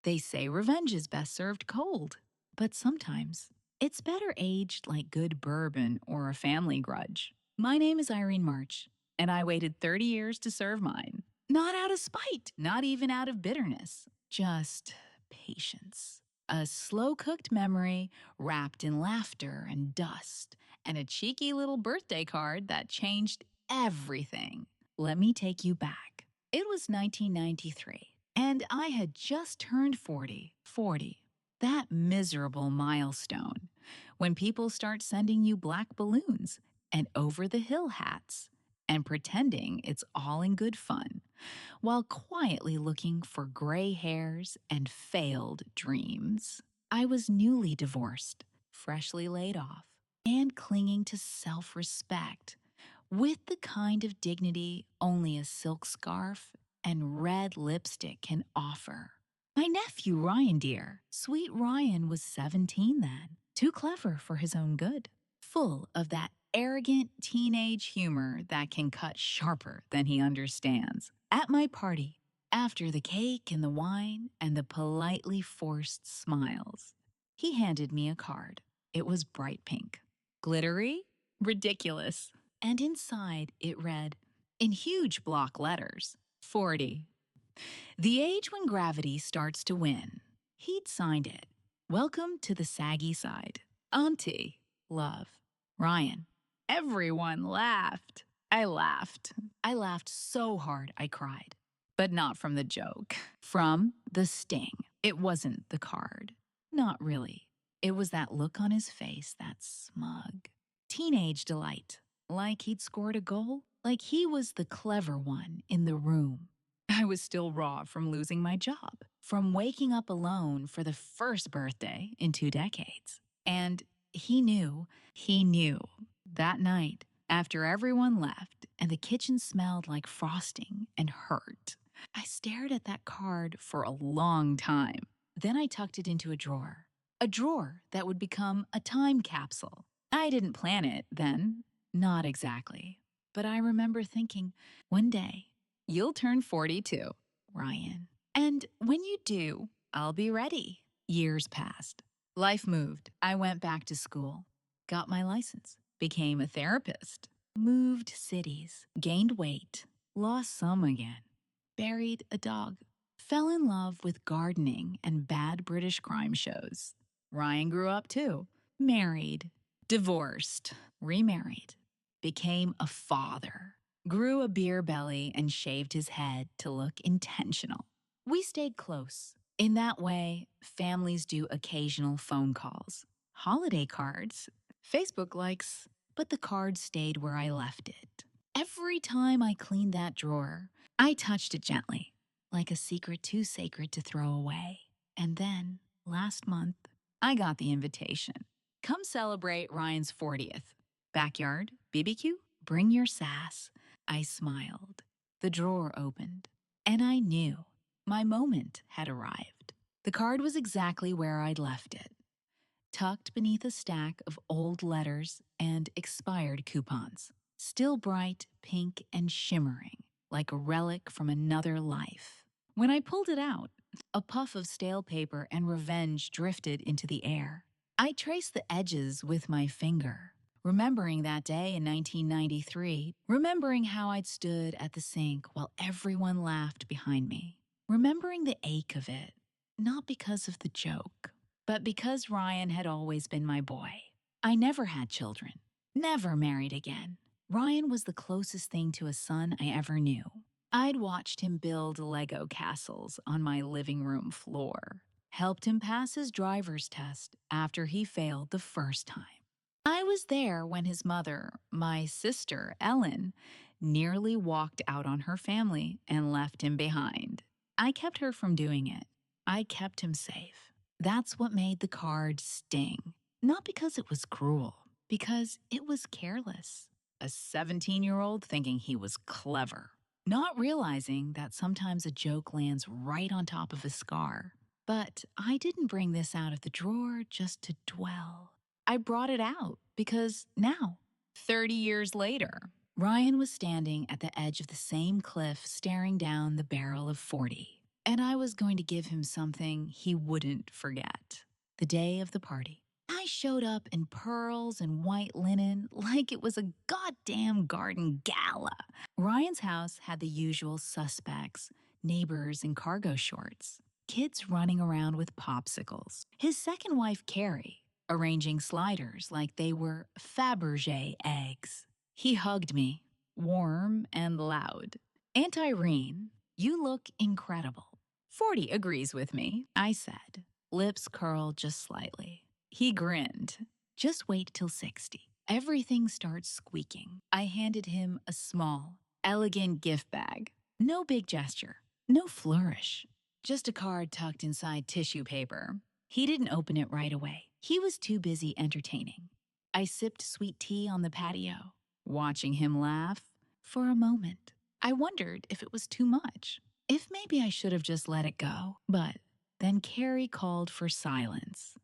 They say revenge is best served cold, but sometimes it's better aged like good bourbon or a family grudge. My name is Irene March, and I waited 30 years to serve mine. Not out of spite, not even out of bitterness, just patience. A slow cooked memory wrapped in laughter and dust, and a cheeky little birthday card that changed everything. Let me take you back. It was 1993, and I had just turned 40. 40. That miserable milestone when people start sending you black balloons and over the hill hats and pretending it's all in good fun while quietly looking for gray hairs and failed dreams. I was newly divorced, freshly laid off, and clinging to self respect with the kind of dignity only a silk scarf and red lipstick can offer. My nephew, Ryan, dear, sweet Ryan was 17 then, too clever for his own good, full of that arrogant teenage humor that can cut sharper than he understands. At my party, after the cake and the wine and the politely forced smiles, he handed me a card. It was bright pink. Glittery? Ridiculous. And inside it read, in huge block letters, 40. The age when gravity starts to win. He'd signed it. Welcome to the saggy side. Auntie. Love. Ryan. Everyone laughed. I laughed. I laughed so hard I cried. But not from the joke. From the sting. It wasn't the card. Not really. It was that look on his face, that smug. Teenage delight. Like he'd scored a goal. Like he was the clever one in the room. I was still raw from losing my job, from waking up alone for the first birthday in 2 decades. And he knew that night, after everyone left and the kitchen smelled like frosting and hurt. I stared at that card for a long time. Then I tucked it into a drawer that would become a time capsule. I didn't plan it then, not exactly. But I remember thinking, one day, you'll turn 42, Ryan. And when you do, I'll be ready. Years passed. Life moved. I went back to school, got my license, became a therapist, moved cities, gained weight, lost some again, buried a dog, fell in love with gardening and bad British crime shows. Ryan grew up too, married, divorced, remarried, became a father, grew a beer belly, and shaved his head to look intentional. We stayed close. In that way, families do occasional phone calls, holiday cards, Facebook likes, but the card stayed where I left it. Every time I cleaned that drawer, I touched it gently, like a secret too sacred to throw away. And then, last month, I got the invitation. Come celebrate Ryan's 40th. Backyard, BBQ, bring your sass. I smiled. The drawer opened, and I knew my moment had arrived. The card was exactly where I'd left it, tucked beneath a stack of old letters and expired coupons, still bright, pink, and shimmering, like a relic from another life. When I pulled it out, a puff of stale paper and revenge drifted into the air. I traced the edges with my finger, remembering that day in 1993, remembering how I'd stood at the sink while everyone laughed behind me, remembering the ache of it, not because of the joke, but because Ryan had always been my boy. I never had children, never married again. Ryan was the closest thing to a son I ever knew. I'd watched him build Lego castles on my living room floor, helped him pass his driver's test after he failed the first time. I was there when his mother, my sister, Ellen, nearly walked out on her family and left him behind. I kept her from doing it. I kept him safe. That's what made the card sting. Not because it was cruel, because it was careless. A 17-year-old thinking he was clever, not realizing that sometimes a joke lands right on top of a scar. But I didn't bring this out of the drawer just to dwell. I brought it out because now, 30 years later, Ryan was standing at the edge of the same cliff staring down the barrel of 40. And I was going to give him something he wouldn't forget. The day of the party, I showed up in pearls and white linen like it was a goddamn garden gala. Ryan's house had the usual suspects, neighbors in cargo shorts, kids running around with popsicles. His second wife, Carrie, arranging sliders like they were Fabergé eggs. He hugged me, warm and loud. Aunt Irene, you look incredible. 40 agrees with me, I said, lips curled just slightly. He grinned. Just wait till 60. Everything starts squeaking. I handed him a small, elegant gift bag. No big gesture, no flourish. Just a card tucked inside tissue paper. He didn't open it right away. He was too busy entertaining. I sipped sweet tea on the patio, watching him laugh. For a moment, I wondered if it was too much. If maybe I should have just let it go. But then Carrie called for silence.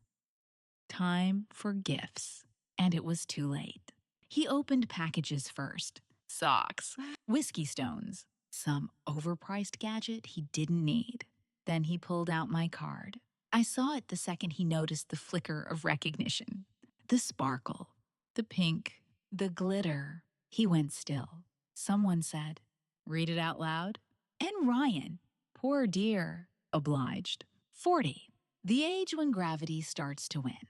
Time for gifts. And it was too late. He opened packages first. Socks, whiskey stones, some overpriced gadget he didn't need. Then he pulled out my card. I saw it the second he noticed the flicker of recognition. The sparkle, the pink, the glitter. He went still. Someone said, "Read it out loud." And Ryan, poor dear, obliged. 40, the age when gravity starts to win.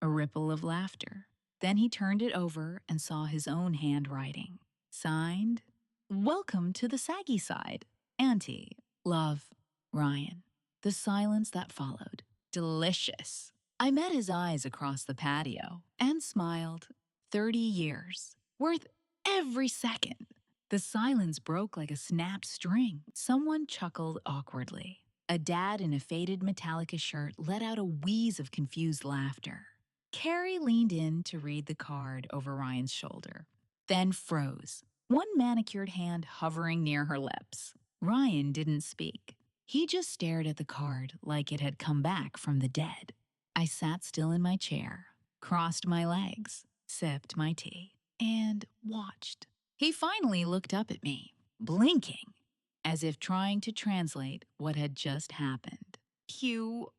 A ripple of laughter. Then he turned it over and saw his own handwriting. Signed, "Welcome to the saggy side. Auntie, love, Ryan." The silence that followed. Delicious. I met his eyes across the patio and smiled. 30 years. Worth every second. The silence broke like a snapped string. Someone chuckled awkwardly. A dad in a faded Metallica shirt let out a wheeze of confused laughter. Carrie leaned in to read the card over Ryan's shoulder, then froze, one manicured hand hovering near her lips. Ryan didn't speak. He just stared at the card like it had come back from the dead. I sat still in my chair, crossed my legs, sipped my tea, and watched. He finally looked up at me, blinking, as if trying to translate what had just happened. "You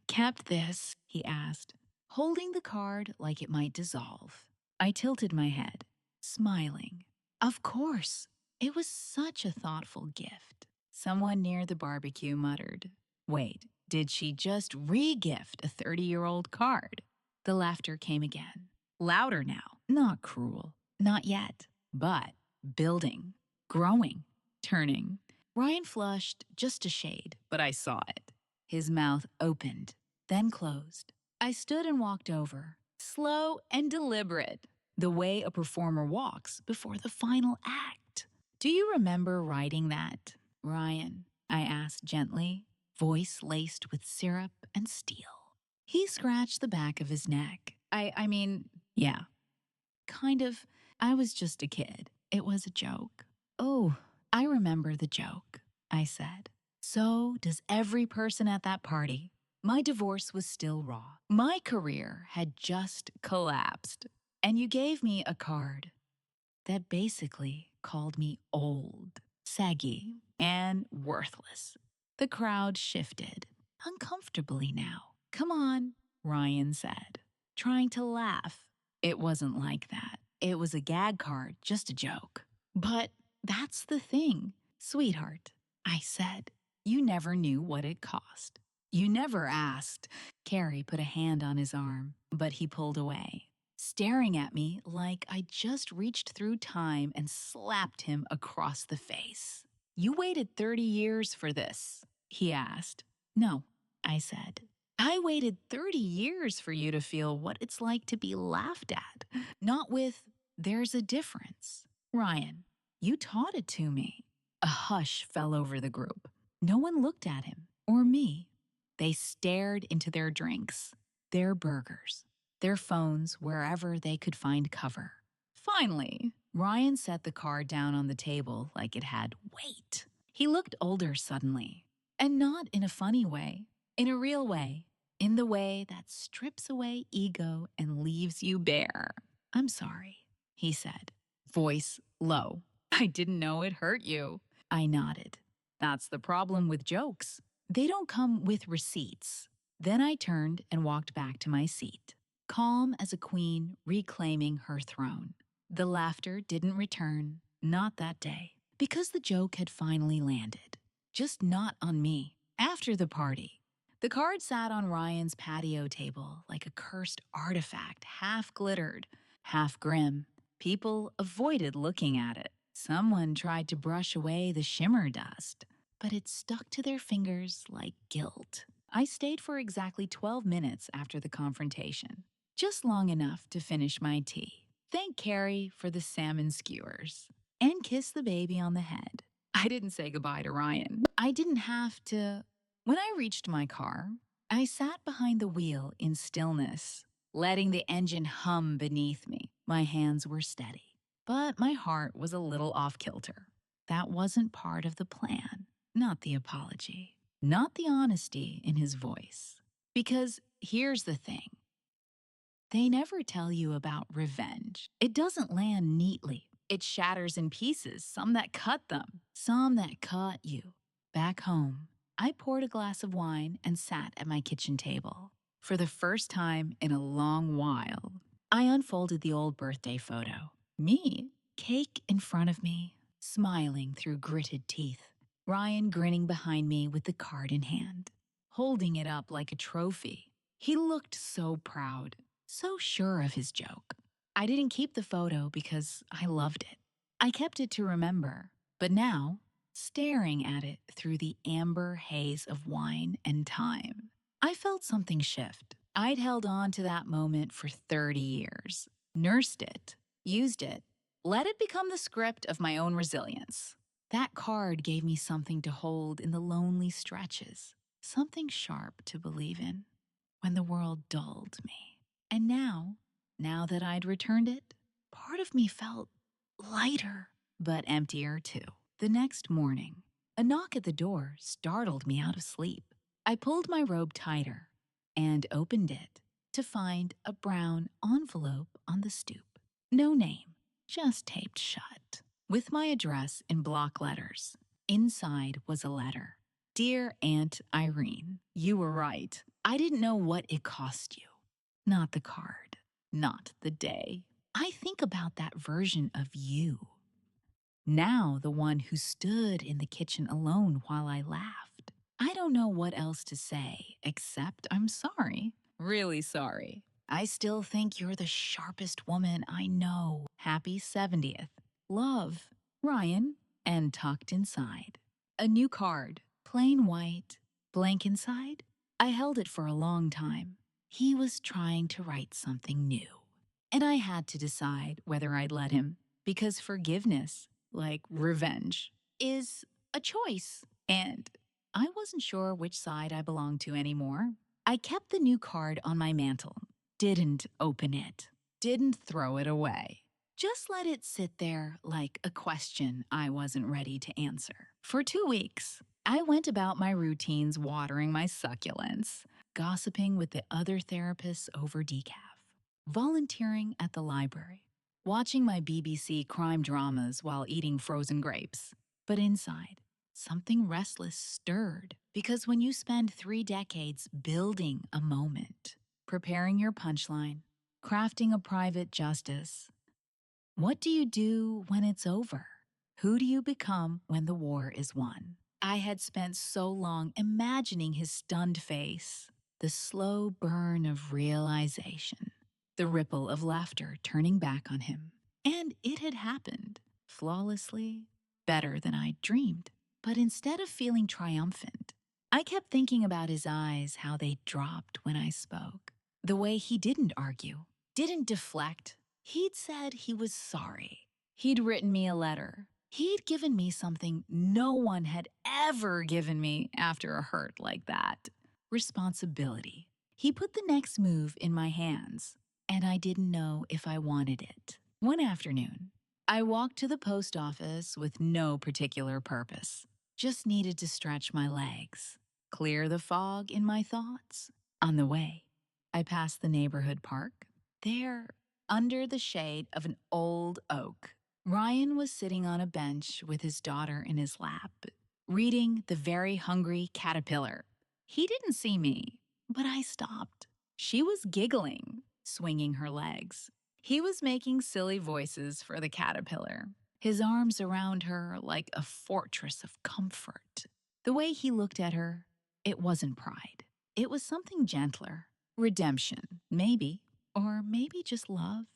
kept this?" he asked, holding the card like it might dissolve. I tilted my head, smiling. Of course. It was such a thoughtful gift. Someone near the barbecue muttered, "Wait, did she just re-gift a 30-year-old card?" The laughter came again. Louder now. Not cruel. Not yet. But building. Growing. Turning. Ryan flushed just a shade, but I saw it. His mouth opened, then closed. I stood and walked over, slow and deliberate, the way a performer walks before the final act. "Do you remember writing that, Ryan?" I asked gently, voice laced with syrup and steel. He scratched the back of his neck. I mean, yeah, kind of. I was just a kid. It was a joke. "Oh, I remember the joke," I said. So does every person at that party. My divorce was still raw. My career had just collapsed. And you gave me a card that basically called me old, saggy, and worthless. The crowd shifted, uncomfortably now. "Come on," Ryan said, trying to laugh. It wasn't like that. It was a gag card, just a joke. "But that's the thing, sweetheart," I said. "You never knew what it cost. You never asked." Carrie put a hand on his arm, but he pulled away, staring at me like I just reached through time and slapped him across the face. "You waited 30 years for this?" he asked. "No," I said. "I waited 30 years for you to feel what it's like to be laughed at, not with 'there's a difference.' Ryan, you taught it to me." A hush fell over the group. No one looked at him or me. They stared into their drinks, their burgers, their phones wherever they could find cover. Finally, Ryan set the card down on the table like it had weight. He looked older suddenly, and not in a funny way, in a real way, in the way that strips away ego and leaves you bare. "I'm sorry," he said, voice low. "I didn't know it hurt you." I nodded. That's the problem with jokes. They don't come with receipts. Then I turned and walked back to my seat, calm as a queen reclaiming her throne. The laughter didn't return, not that day, because the joke had finally landed. Just not on me. After the party, the card sat on Ryan's patio table like a cursed artifact, half glittered, half grim. People avoided looking at it. Someone tried to brush away the shimmer dust, but it stuck to their fingers like guilt. I stayed for exactly 12 minutes after the confrontation, just long enough to finish my tea, thank Carrie for the salmon skewers, and kiss the baby on the head. I didn't say goodbye to Ryan. I didn't have to. When I reached my car, I sat behind the wheel in stillness, letting the engine hum beneath me. My hands were steady, but my heart was a little off kilter. That wasn't part of the plan, not the apology, not the honesty in his voice. Because here's the thing, they never tell you about revenge. It doesn't land neatly. It shatters in pieces, some that cut them, some that cut you. Back home, I poured a glass of wine and sat at my kitchen table. For the first time in a long while, I unfolded the old birthday photo. Me, cake in front of me, smiling through gritted teeth. Ryan grinning behind me with the card in hand, holding it up like a trophy. He looked so proud, so sure of his joke. I didn't keep the photo because I loved it. I kept it to remember. But now, staring at it through the amber haze of wine and time, I felt something shift. I'd held on to that moment for 30 years, nursed it, used it, let it become the script of my own resilience. That card gave me something to hold in the lonely stretches, something sharp to believe in when the world dulled me. And now that I'd returned it, part of me felt lighter, but emptier too. The next morning, a knock at the door startled me out of sleep. I pulled my robe tighter and opened it to find a brown envelope on the stoop. No name, just taped shut, with my address in block letters. Inside was a letter. Dear Aunt Irene, you were right. I didn't know what it cost you. Not the card, not the day. I think about that version of you. Now the one who stood in the kitchen alone while I laughed. I don't know what else to say except I'm sorry. Really sorry. I still think you're the sharpest woman I know. Happy 70th. Love, Ryan, and tucked inside. A new card, plain white, blank inside. I held it for a long time. He was trying to write something new. And I had to decide whether I'd let him, because forgiveness, like revenge, is a choice. And I wasn't sure which side I belonged to anymore. I kept the new card on my mantle, didn't open it, didn't throw it away. Just let it sit there like a question I wasn't ready to answer. For 2 weeks, I went about my routines watering my succulents, gossiping with the other therapists over decaf, volunteering at the library, watching my BBC crime dramas while eating frozen grapes. But inside, something restless stirred, because when you spend 3 decades building a moment, preparing your punchline, crafting a private justice, what do you do when it's over? Who do you become when the war is won? I had spent so long imagining his stunned face, the slow burn of realization, the ripple of laughter turning back on him. And it had happened, flawlessly, better than I'd dreamed. But instead of feeling triumphant, I kept thinking about his eyes, how they dropped when I spoke. The way he didn't argue, didn't deflect. He'd said he was sorry. He'd written me a letter. He'd given me something no one had ever given me after a hurt like that. Responsibility. He put the next move in my hands, and I didn't know if I wanted it. One afternoon, I walked to the post office with no particular purpose. Just needed to stretch my legs, clear the fog in my thoughts. On the way, I passed the neighborhood park. There, under the shade of an old oak, Ryan was sitting on a bench with his daughter in his lap. reading The Very Hungry Caterpillar. He didn't see me, but I stopped. She was giggling, swinging her legs. He was making silly voices for the caterpillar, his arms around her like a fortress of comfort. The way he looked at her, it wasn't pride. It was something gentler. Redemption, maybe. Or maybe just love.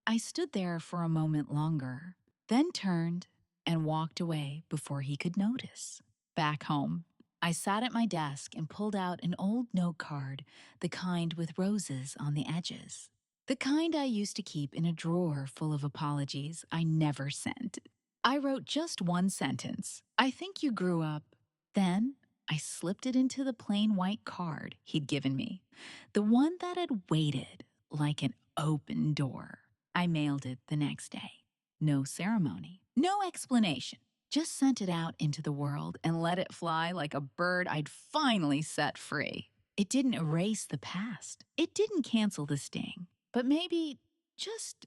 I stood there for a moment longer, then turned and walked away before he could notice. Back home, I sat at my desk and pulled out an old note card, the kind with roses on the edges. The kind I used to keep in a drawer full of apologies I never sent. I wrote just one sentence. I think you grew up. Then I slipped it into the plain white card he'd given me, the one that had waited like an open door. I mailed it the next day. No ceremony, no explanation. Just sent it out into the world and let it fly like a bird I'd finally set free. It didn't erase the past. It didn't cancel the sting. But maybe, just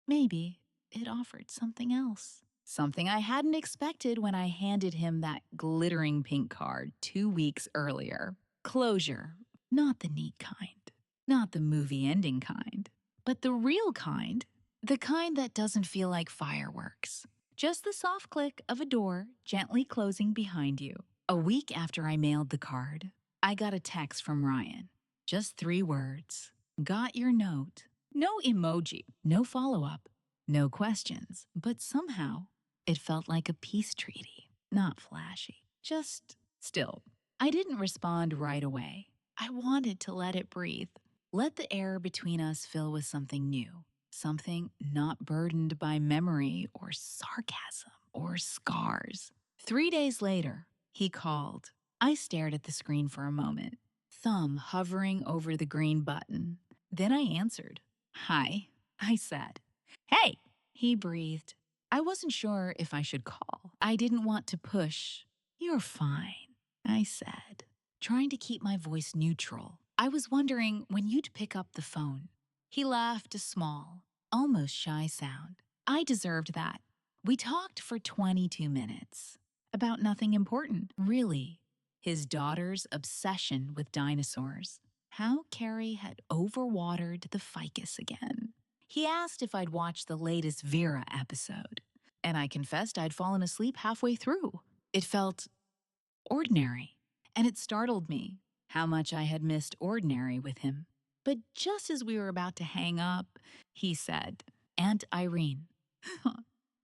maybe, it offered something else. Something I hadn't expected when I handed him that glittering pink card 2 weeks earlier. Closure. Not the neat kind. Not the movie ending kind. But the real kind. The kind that doesn't feel like fireworks. Just the soft click of a door gently closing behind you. A week after I mailed the card, I got a text from Ryan. Just 3 words. Got your note. No emoji, no follow up, no questions, but somehow it felt like a peace treaty. Not flashy, just still. I didn't respond right away. I wanted to let it breathe. Let the air between us fill with something new. Something not burdened by memory or sarcasm or scars. 3 days later, he called. I stared at the screen for a moment, thumb hovering over the green button. Then I answered. Hi, I said. Hey, he breathed. I wasn't sure if I should call. I didn't want to push. You're fine, I said, trying to keep my voice neutral. I was wondering when you'd pick up the phone. He laughed a small, almost shy sound. I deserved that. We talked for 22 minutes. About nothing important, really. His daughter's obsession with dinosaurs. How Carrie had overwatered the ficus again. He asked if I'd watched the latest Vera episode, and I confessed I'd fallen asleep halfway through. It felt ordinary, and it startled me how much I had missed ordinary with him. But just as we were about to hang up, he said, Aunt Irene,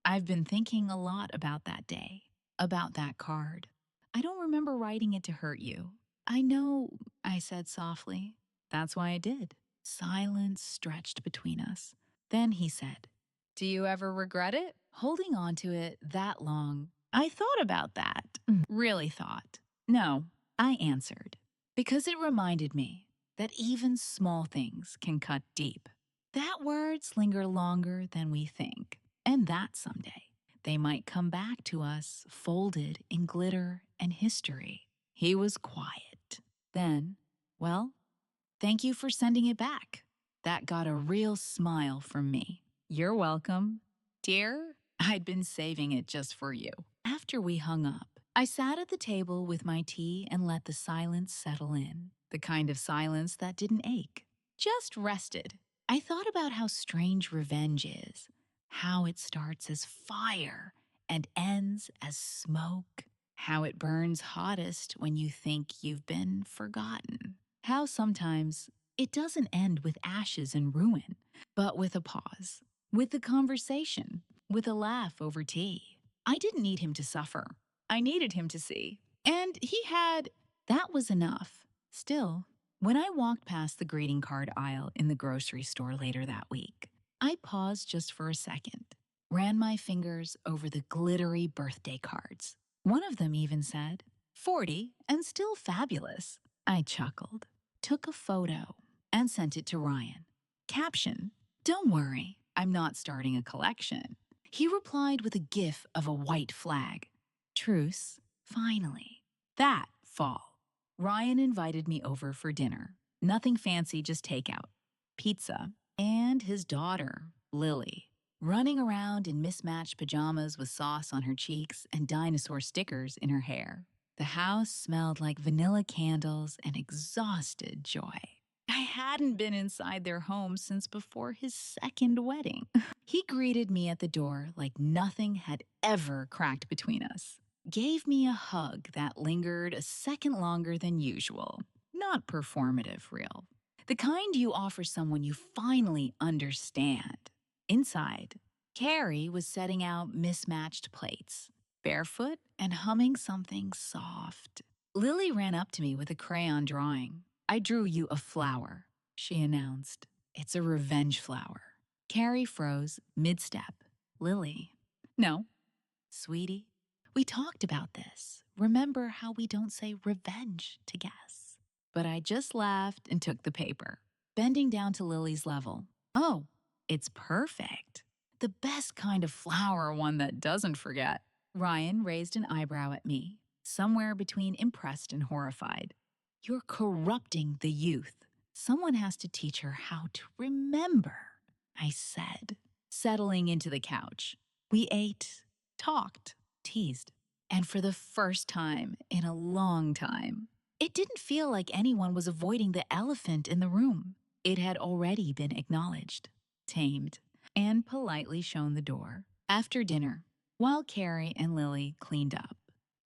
I've been thinking a lot about that day, about that card. I don't remember writing it to hurt you. I know, I said softly. That's why I did. Silence stretched between us. Then he said, Do you ever regret it? Holding on to it that long, I thought about that. Really thought. No, I answered. Because it reminded me that even small things can cut deep. That words linger longer than we think. And that someday they might come back to us folded in glitter and history. He was quiet. Then, well, thank you for sending it back. That got a real smile from me. You're welcome. Dear, I'd been saving it just for you. After we hung up, I sat at the table with my tea and let the silence settle in. The kind of silence that didn't ache, just rested. I thought about how strange revenge is, how it starts as fire and ends as smoke, how it burns hottest when you think you've been forgotten, how sometimes it doesn't end with ashes and ruin, but with a pause, with a conversation, with a laugh over tea. I didn't need him to suffer. I needed him to see. And he had. That was enough. Still, when I walked past the greeting card aisle in the grocery store later that week, I paused just for a second, ran my fingers over the glittery birthday cards. One of them even said, 40 and still fabulous. I chuckled, took a photo, and sent it to Ryan. Caption, Don't worry, I'm not starting a collection. He replied with a gif of a white flag. Truce, finally. That fall. Ryan invited me over for dinner. Nothing fancy, just takeout. Pizza. And his daughter, Lily. running around in mismatched pajamas with sauce on her cheeks and dinosaur stickers in her hair. The house smelled like vanilla candles and exhausted joy. I hadn't been inside their home since before his second wedding. He greeted me at the door like nothing had ever cracked between us, gave me a hug that lingered a second longer than usual. Not performative, real. The kind you offer someone you finally understand. Inside, Carrie was setting out mismatched plates, barefoot and humming something soft. Lily ran up to me with a crayon drawing. I drew you a flower, she announced. It's a revenge flower. Carrie froze mid-step. Lily. No, sweetie. We talked about this. Remember how we don't say revenge to guests. But I just laughed and took the paper, bending down to Lily's level. Oh, it's perfect. The best kind of flower, one that doesn't forget. Ryan raised an eyebrow at me, somewhere between impressed and horrified. You're corrupting the youth. Someone has to teach her how to remember, I said, settling into the couch. We ate, talked, teased, and for the first time in a long time, it didn't feel like anyone was avoiding the elephant in the room. It had already been acknowledged, tamed, and politely shown the door. After dinner, while Carrie and Lily cleaned up,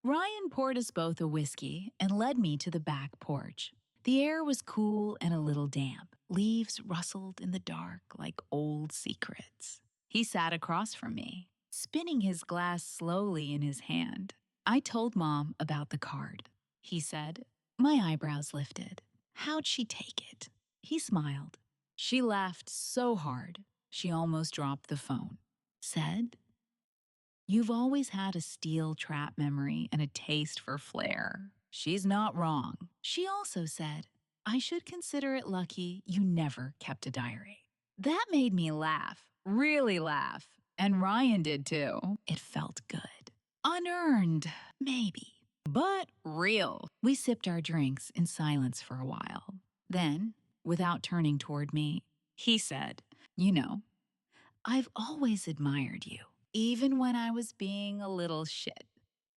Ryan poured us both a whiskey and led me to the back porch. The air was cool and a little damp. Leaves rustled in the dark like old secrets. He sat across from me, spinning his glass slowly in his hand. I told Mom about the card. He said. My eyebrows lifted. How'd she take it? He smiled. She laughed so hard, she almost dropped the phone. Said, you've always had a steel trap memory and a taste for flair. She's not wrong. She also said, I should consider it lucky you never kept a diary. That made me laugh, really laugh. And Ryan did too. It felt good. Unearned, maybe, but real. We sipped our drinks in silence for a while. Then, without turning toward me, he said, you know, I've always admired you, even when I was being a little shit.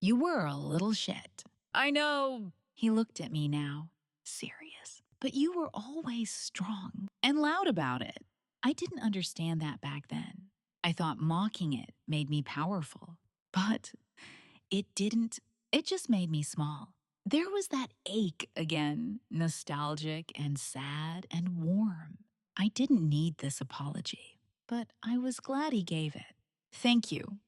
You were a little shit. I know. He looked at me now, serious. But you were always strong and loud about it. I didn't understand that back then. I thought mocking it made me powerful. But it didn't. It just made me small. There was that ache again, nostalgic and sad and warm. I didn't need this apology, but I was glad he gave it. Thank you,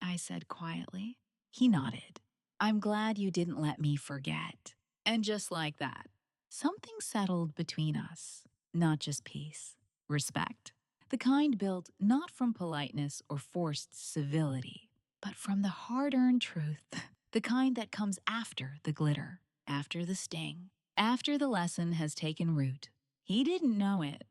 I said quietly. He nodded. I'm glad you didn't let me forget. And just like that, something settled between us. Not just peace, respect. The kind built not from politeness or forced civility, but from the hard-earned truth. The kind that comes after the glitter, after the sting, after the lesson has taken root. He didn't know it,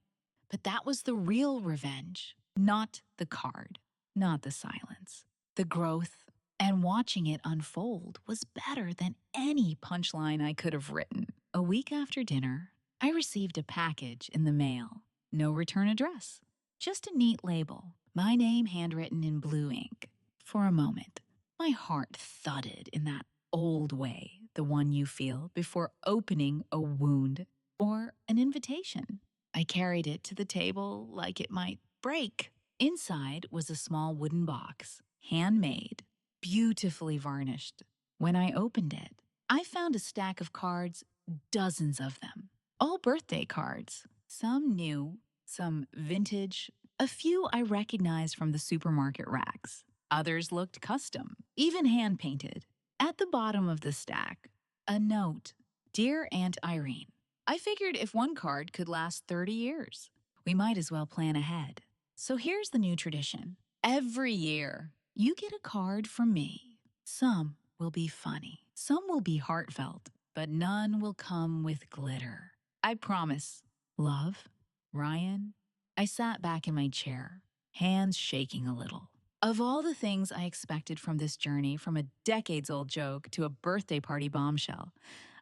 but that was the real revenge, not the card, not the silence. The growth and watching it unfold was better than any punchline I could have written. A week after dinner, I received a package in the mail. No return address, just a neat label, my name handwritten in blue ink. For a moment, my heart thudded in that old way, the one you feel before opening a wound or an invitation. I carried it to the table like it might break. Inside was a small wooden box, handmade, beautifully varnished. When I opened it, I found a stack of cards, dozens of them. All birthday cards, some new, some vintage, a few I recognized from the supermarket racks. Others looked custom, even hand-painted. At the bottom of the stack, a note. Dear Aunt Irene, I figured if one card could last 30 years, we might as well plan ahead. So here's the new tradition. Every year, you get a card from me. Some will be funny, some will be heartfelt, but none will come with glitter. I promise. Love, Ryan. I sat back in my chair, hands shaking a little. Of all the things I expected from this journey, from a decades-old joke to a birthday party bombshell,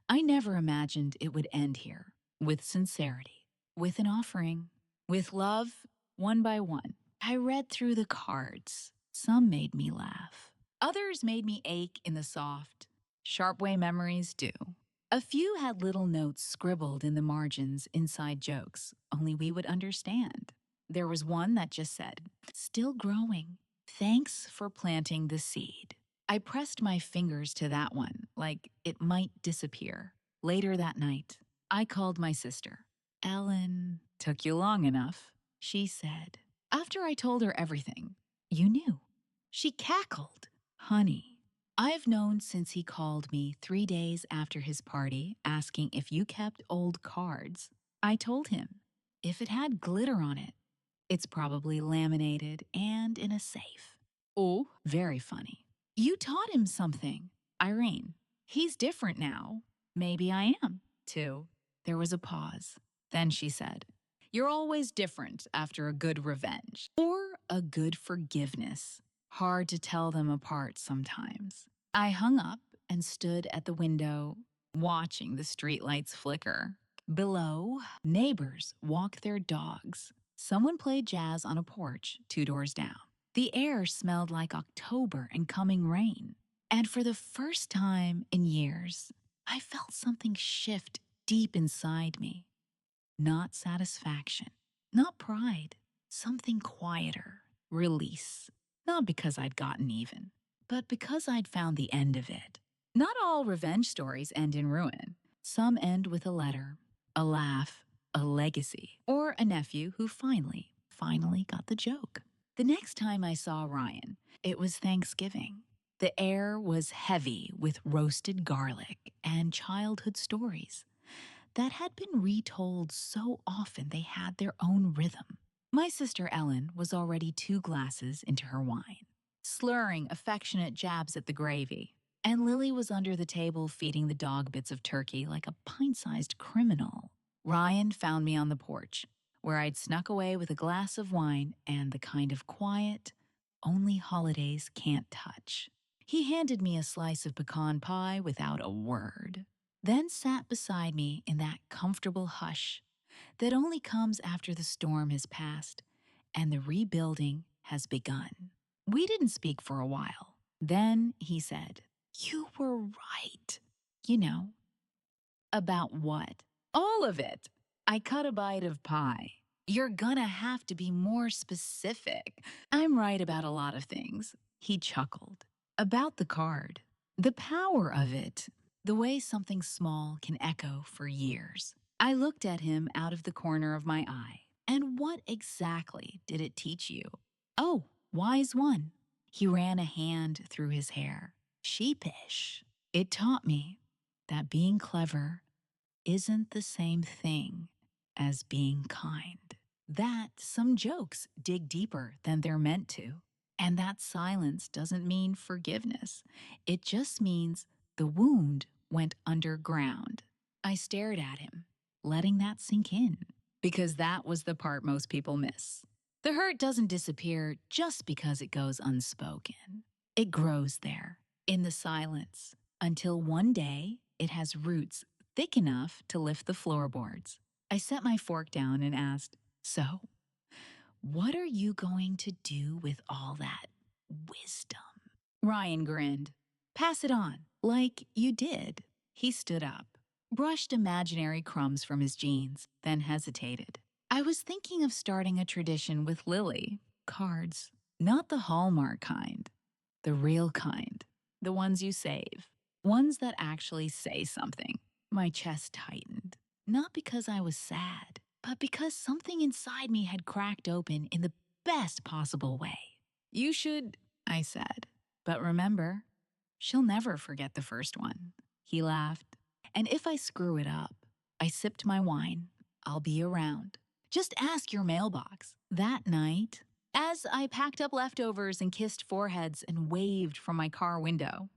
I never imagined it would end here, with sincerity, with an offering, with love, one by one. I read through the cards. Some made me laugh. Others made me ache in the soft, sharp way memories do. A few had little notes scribbled in the margins inside jokes, only we would understand. There was one that just said, "Still growing. Thanks for planting the seed." I pressed my fingers to that one, like it might disappear. Later that night, I called my sister. "Ellen, took you long enough," she said. After I told her everything, "You knew." She cackled. "Honey, I've known since he called me 3 days after his party asking if you kept old cards. I told him, if it had glitter on it, it's probably laminated and in a safe." Oh, very funny. "You taught him something." "Irene, he's different now." "Maybe I am, too." There was a pause. Then she said, "You're always different after a good revenge or a good forgiveness. Hard to tell them apart sometimes." I hung up and stood at the window, watching the streetlights flicker. Below, neighbors walk their dogs. Someone played jazz on a porch 2 doors down. The air smelled like October and coming rain. And for the first time in years, I felt something shift deep inside me. Not satisfaction, not pride, something quieter, release. Not because I'd gotten even, but because I'd found the end of it. Not all revenge stories end in ruin. Some end with a letter, a laugh, a legacy, or a nephew who finally got the joke. The next time I saw Ryan, it was Thanksgiving. The air was heavy with roasted garlic and childhood stories that had been retold so often they had their own rhythm. My sister Ellen was already 2 glasses into her wine, slurring affectionate jabs at the gravy, and Lily was under the table feeding the dog bits of turkey like a pint-sized criminal. Ryan found me on the porch, where I'd snuck away with a glass of wine and the kind of quiet only holidays can't touch. He handed me a slice of pecan pie without a word, then sat beside me in that comfortable hush that only comes after the storm has passed and the rebuilding has begun. We didn't speak for a while. Then he said, "You were right." "You know, about what?" "All of it." I cut a bite of pie. "You're gonna have to be more specific." "I'm right about a lot of things." He chuckled. "About the card. The power of it. The way something small can echo for years." I looked at him out of the corner of my eye. "And what exactly did it teach you?" "Oh, wise one." He ran a hand through his hair. "Sheepish." "It taught me that being clever isn't the same thing as being kind. That some jokes dig deeper than they're meant to. And that silence doesn't mean forgiveness. It just means the wound went underground." I stared at him, letting that sink in, because that was the part most people miss. The hurt doesn't disappear just because it goes unspoken. It grows there, in the silence, until one day it has roots thick enough to lift the floorboards. I set my fork down and asked, "So, what are you going to do with all that wisdom?" Ryan grinned. "Pass it on, like you did." He stood up, brushed imaginary crumbs from his jeans, then hesitated. "I was thinking of starting a tradition with Lily. Cards. Not the Hallmark kind. The real kind. The ones you save. Ones that actually say something." My chest tightened. Not because I was sad, but because something inside me had cracked open in the best possible way. "You should," I said. "But remember, she'll never forget the first one." He laughed. "And if I screw it up," I sipped my wine, "I'll be around. Just ask your mailbox." That night, as I packed up leftovers and kissed foreheads and waved from my car window,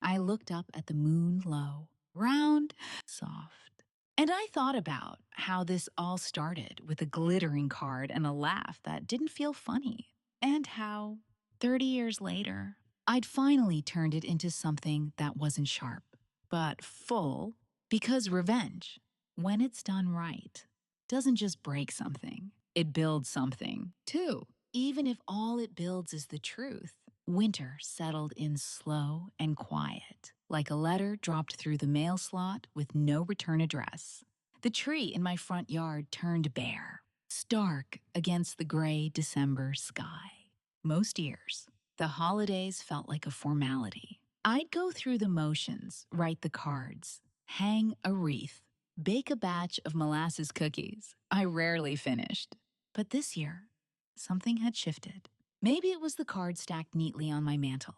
I looked up at the moon low, round, soft. And I thought about how this all started with a glittering card and a laugh that didn't feel funny, and how, 30 years later, I'd finally turned it into something that wasn't sharp, but full, because revenge, when it's done right, doesn't just break something, it builds something, too. Even if all it builds is the truth, winter settled in slow and quiet, like a letter dropped through the mail slot with no return address. The tree in my front yard turned bare, stark against the gray December sky. Most years, the holidays felt like a formality. I'd go through the motions, write the cards, hang a wreath, bake a batch of molasses cookies. I rarely finished. But this year, something had shifted. Maybe it was the card stacked neatly on my mantel,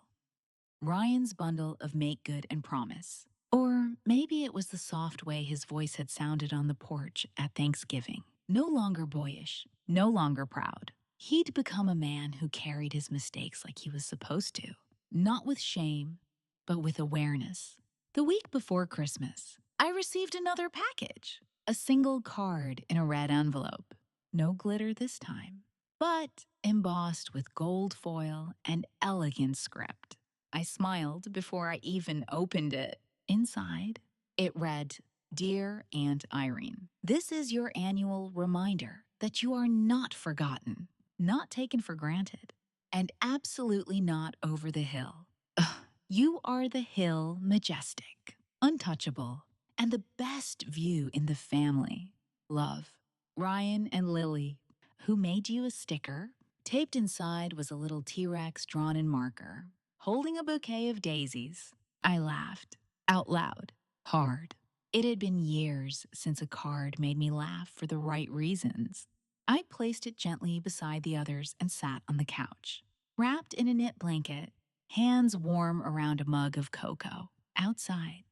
Ryan's bundle of make good and promise. Or maybe it was the soft way his voice had sounded on the porch at Thanksgiving. No longer boyish, no longer proud. He'd become a man who carried his mistakes like he was supposed to, not with shame, but with awareness. The week before Christmas, I received another package, a single card in a red envelope. No glitter this time, but embossed with gold foil and elegant script. I smiled before I even opened it. Inside, it read, Dear Aunt Irene, this is your annual reminder that you are not forgotten, not taken for granted, and absolutely not over the hill. Ugh, you are the hill majestic, untouchable, and the best view in the family. Love, Ryan and Lily. Who made you a sticker? Taped inside was a little T-Rex drawn in marker, holding a bouquet of daisies. I laughed, out loud, hard. It had been years since a card made me laugh for the right reasons. I placed it gently beside the others and sat on the couch, wrapped in a knit blanket, hands warm around a mug of cocoa. Outside,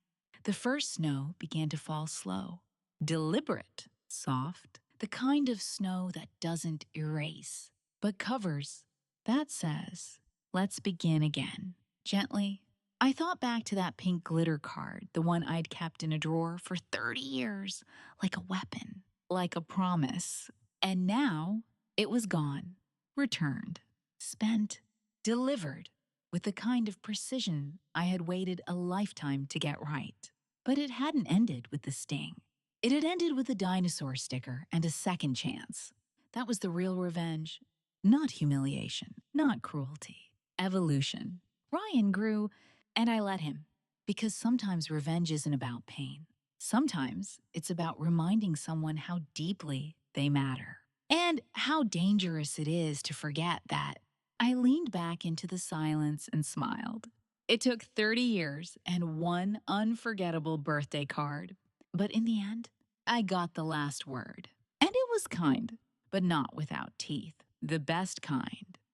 the first snow began to fall slow, deliberate, soft, the kind of snow that doesn't erase, but covers. That says, let's begin again. Gently, I thought back to that pink glitter card, the one I'd kept in a drawer for 30 years, like a weapon, like a promise. And now it was gone, returned, spent, delivered, with the kind of precision I had waited a lifetime to get right. But it hadn't ended with the sting. It had ended with a dinosaur sticker and a second chance. That was the real revenge. Not humiliation, not cruelty. Evolution. Ryan grew, and I let him. Because sometimes revenge isn't about pain. Sometimes it's about reminding someone how deeply they matter. And how dangerous it is to forget that. I leaned back into the silence and smiled. It took 30 years and one unforgettable birthday card. But in the end, I got the last word. And it was kind, but not without teeth. The best kind.